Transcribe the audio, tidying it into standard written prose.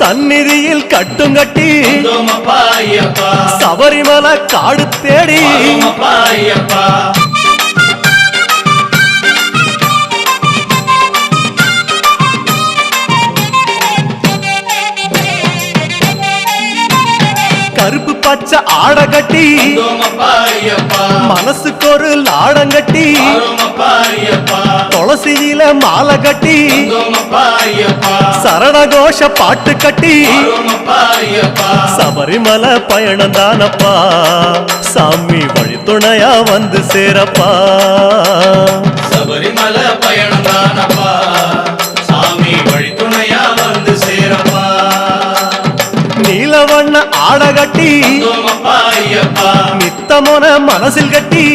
சந்நிதியில் கட்டுங்கட்டி சபரிமலை காடு தேடி கருப்பு பச்சை ஆட கட்டி மனசுக்கு ஒரு லாடங்கட்டி துளசியில மாலை கட்டி சரணகோஷ பாட்டு கட்டி சபரிமலை பயணம் தானப்பா சாமி வழித்துணையா வந்து சேரப்பா சபரிமலை பயணம் தானப்பா சாமி வழித்துணையா வந்து சேரப்பா நீலவண்ண ஆட கட்டி நித்தமோன மனசில் கட்டி